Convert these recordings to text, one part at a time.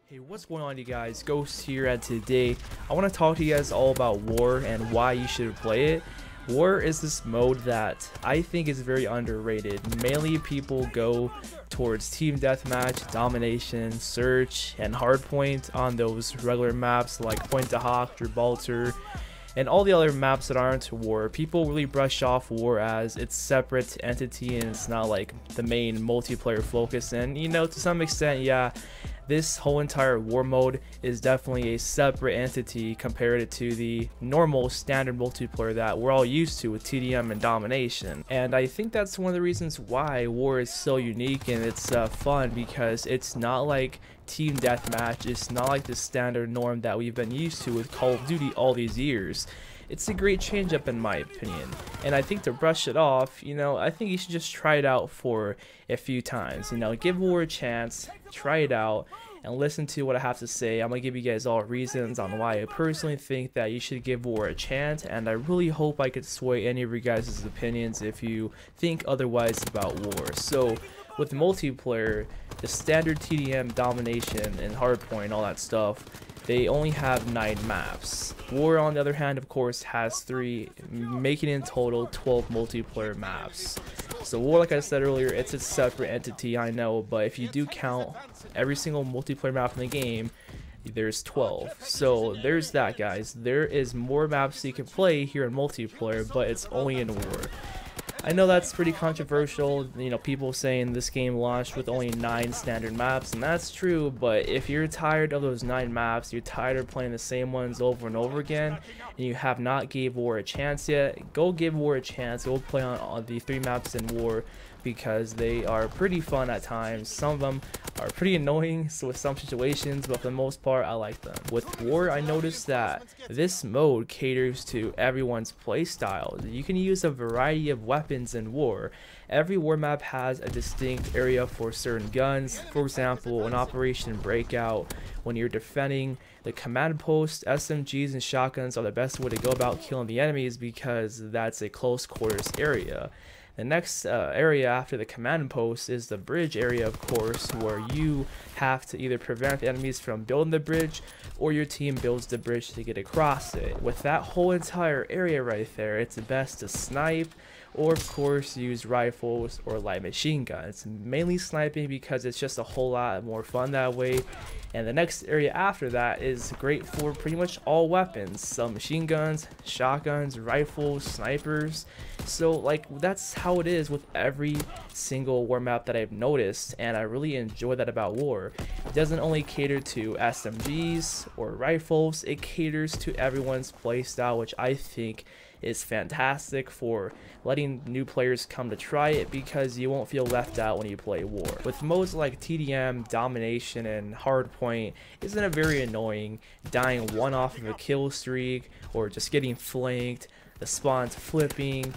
Hey, what's going on, you guys? Ghost here, and today I want to talk to you guys all about War and why you should play it. War is this mode that I think is very underrated. Mainly people go towards team deathmatch, domination, search, and hardpoint on those regular maps like Point to Hawk, Gibraltar, and all the other maps that aren't War. People really brush off War as its separate entity and it's not like the main multiplayer focus. And you know, to some extent, yeah, this whole entire War mode is definitely a separate entity compared to the normal standard multiplayer that we're all used to with TDM and domination. And I think that's one of the reasons why War is so unique and it's fun, because it's not like team deathmatch. It's not like the standard norm that we've been used to with Call of Duty all these years. It's a great change up in my opinion, and I think to brush it off, you know, I think you should just try it out for a few times. You know, give War a chance, try it out, and listen to what I have to say. I'm gonna give you guys all reasons on why I personally think that you should give War a chance, and I really hope I could sway any of your guys' opinions if you think otherwise about War. So with multiplayer, the standard TDM, domination, and hardpoint, all that stuff, they only have 9 maps. War, on the other hand, of course, has 3, making in total 12 multiplayer maps. So War, like I said earlier, it's a separate entity, I know, but if you do count every single multiplayer map in the game, there's 12. So there's that, guys. There is more maps you can play here in multiplayer, but it's only in War. I know that's pretty controversial, you know, people saying this game launched with only 9 standard maps, and that's true, but if you're tired of those 9 maps, you're tired of playing the same ones over and over again, and you have not gave War a chance yet, go give War a chance. Go play on the 3 maps in War, because they are pretty fun at times. Some of them are pretty annoying with some situations, but for the most part I like them. With War, I noticed that this mode caters to everyone's playstyle. You can use a variety of weapons in War. Every War map has a distinct area for certain guns. For example, in Operation Breakout, when you're defending the command post, SMGs and shotguns are the best way to go about killing the enemies, because that's a close quarters area. The next area after the command post is the bridge area, of course, where you have to either prevent the enemies from building the bridge, or your team builds the bridge to get across it. With that whole entire area right there, it's best to snipe, or of course use rifles or light machine guns. Mainly sniping, because it's just a whole lot more fun that way. And the next area after that is great for pretty much all weapons, some machine guns, shotguns, rifles, snipers. So like, that's how it is with every single War map that I've noticed, and I really enjoy that about War. It doesn't only cater to SMGs or rifles, it caters to everyone's playstyle, which I think is fantastic for letting new players come to try it, because you won't feel left out when you play War. With modes like TDM, domination, and hardpoint, isn't it very annoying dying one off of a kill streak, or just getting flanked, the spawns flipping,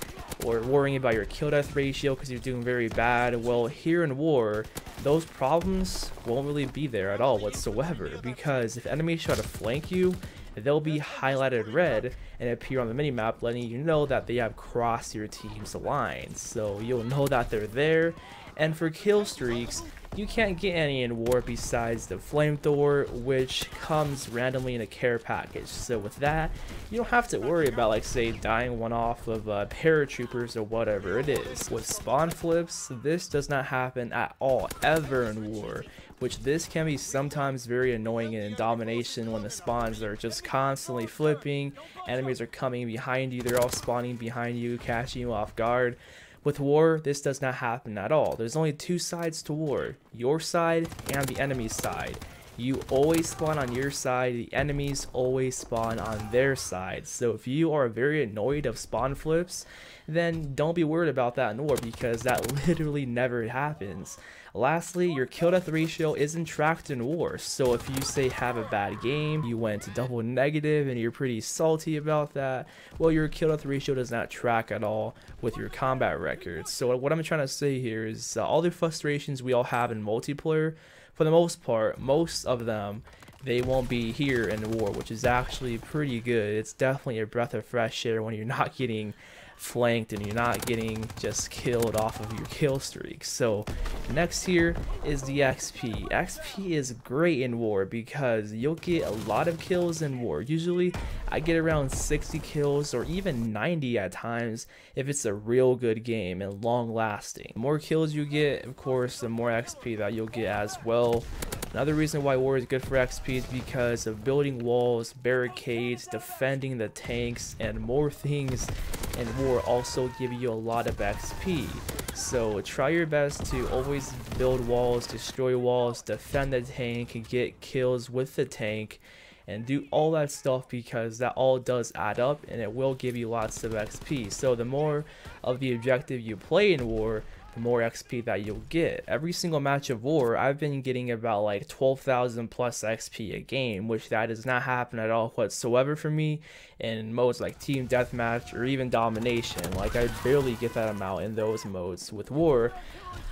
or worrying about your kill death ratio because you're doing very bad? Well, here in War, those problems won't really be there at all whatsoever, because if enemies try to flank you, they'll be highlighted red and appear on the minimap, letting you know that they have crossed your team's line, so you'll know that they're there. And for kill streaks, you can't get any in War besides the flamethrower, which comes randomly in a care package. So with that, you don't have to worry about, like, say, dying one off of paratroopers or whatever it is. With spawn flips, this does not happen at all ever in War, which this can be sometimes very annoying in domination when the spawns are just constantly flipping, enemies are coming behind you, they're all spawning behind you, catching you off guard. With War, this does not happen at all. There's only 2 sides to War, your side and the enemy's side. You always spawn on your side, the enemies always spawn on their side. So if you are very annoyed of spawn flips, then don't be worried about that in War, because that literally never happens. Lastly, your kill death ratio isn't tracked in War, so if you say have a bad game, you went double negative and you're pretty salty about that, well, your kill death ratio does not track at all with your combat records. So what I'm trying to say here is all the frustrations we all have in multiplayer, for the most part, most of them, they won't be here in War, which is actually pretty good. It's definitely a breath of fresh air when you're not getting flanked and you're not getting just killed off of your kill streak. So next here is the XP. XP is great in war because you'll get a lot of kills in war. Usually I get around 60 kills or even 90 at times if it's a real good game and long lasting. The more kills you get, of course, the more XP that you'll get as well. Another reason why war is good for XP is because of building walls, barricades, defending the tanks, and more things in war also give you a lot of XP. So try your best to always build walls, destroy walls, defend the tank, and get kills with the tank, and do all that stuff because that all does add up and it will give you lots of XP. So the more of the objective you play in war, the more XP that you'll get. Every single match of war, I've been getting about like 12,000 plus XP a game, which that does not happen at all whatsoever for me in modes like team deathmatch or even domination. Like I barely get that amount in those modes. With war,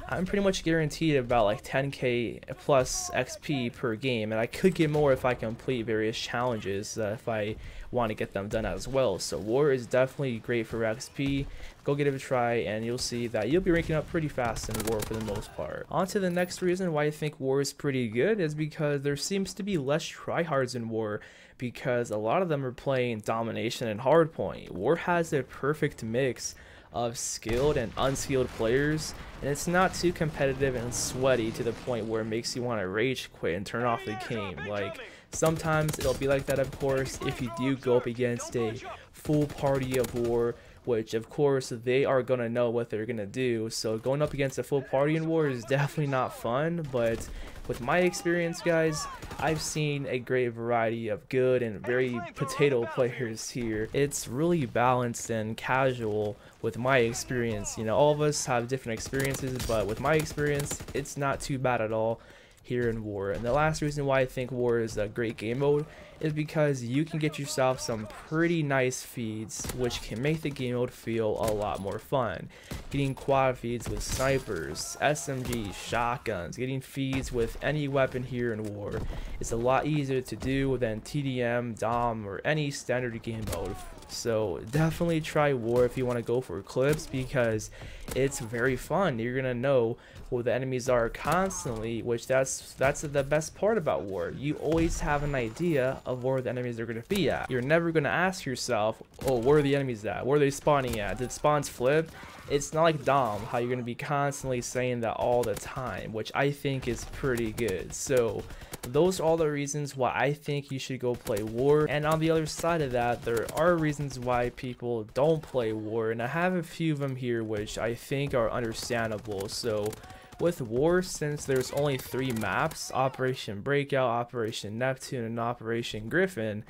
I'm pretty much guaranteed about like 10k plus XP per game, and I could get more if I complete various challenges if I want to get them done as well. So war is definitely great for XP. Go give it a try and you'll see that you'll be ranking up pretty fast in war for the most part. On to the next reason why I think war is pretty good is because there seems to be less tryhards in war, because a lot of them are playing domination and hardpoint. War has a perfect mix of skilled and unskilled players, and it's not too competitive and sweaty to the point where it makes you want to rage quit and turn off the game. Like sometimes it'll be like that, of course, if you do go up against a full party of war, which of course they are gonna know what they're gonna do. So going up against a full party in war is definitely not fun, but with my experience, guys, I've seen a great variety of good and very potato players here. It's really balanced and casual with my experience. You know, all of us have different experiences, but with my experience, it's not too bad at all here in war. And the last reason why I think war is a great game mode is because you can get yourself some pretty nice feeds, which can make the game mode feel a lot more fun. Getting quad feeds with snipers, SMGs, shotguns, getting feeds with any weapon here in war is a lot easier to do than TDM, DOM, or any standard game mode. So definitely try war if you want to go for clips, because it's very fun. You're gonna know where the enemies are constantly, which that's the best part about war. You always have an idea of where the enemies are gonna be at. You're never gonna ask yourself, oh, where are the enemies at? Where are they spawning at? Did spawns flip? It's not like DOM, how you're gonna be constantly saying that all the time, which I think is pretty good. So those are all the reasons why I think you should go play war. And on the other side of that, there are reasons why people don't play war, and I have a few of them here which I think are understandable. So with war, since there's only 3 maps, Operation Breakout, Operation Neptune, and Operation Griffin,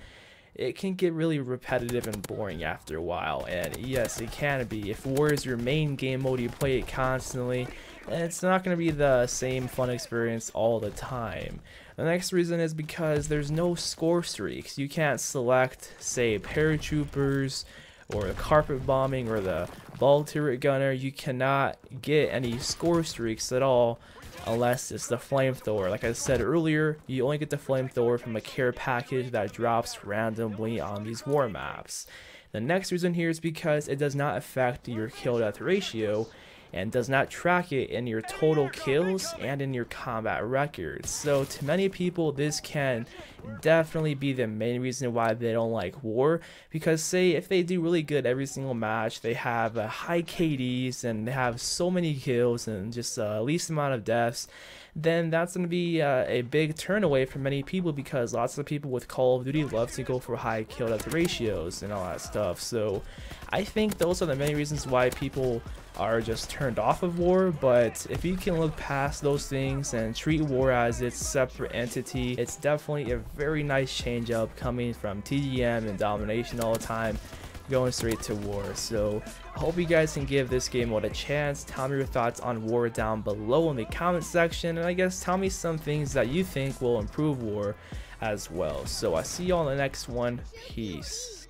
it can get really repetitive and boring after a while. And yes, it can be. If war is your main game mode, you play it constantly, and it's not going to be the same fun experience all the time. The next reason is because there's no score streaks. You can't select, say, paratroopers or the carpet bombing or the ball turret gunner. You cannot get any score streaks at all unless it's the flamethrower. Like I said earlier, you only get the flamethrower from a care package that drops randomly on these war maps. The next reason here is because it does not affect your kill death ratio and does not track it in your total kills and in your combat records. So to many people, this can definitely be the main reason why they don't like war, because say if they do really good every single match, they have high KDs and they have so many kills and just least amount of deaths, then that's going to be a big turn away for many people, because lots of people with Call of Duty love to go for high kill death ratios and all that stuff. So I think those are the main reasons why people are just turned off of war. But if you can look past those things and treat war as its separate entity, it's definitely a very nice change up coming from TDM and domination all the time, going straight to war. So I hope you guys can give this game mode a chance. Tell me your thoughts on war down below in the comment section, and I guess tell me some things that you think will improve war as well. So I see you all in the next one. Peace.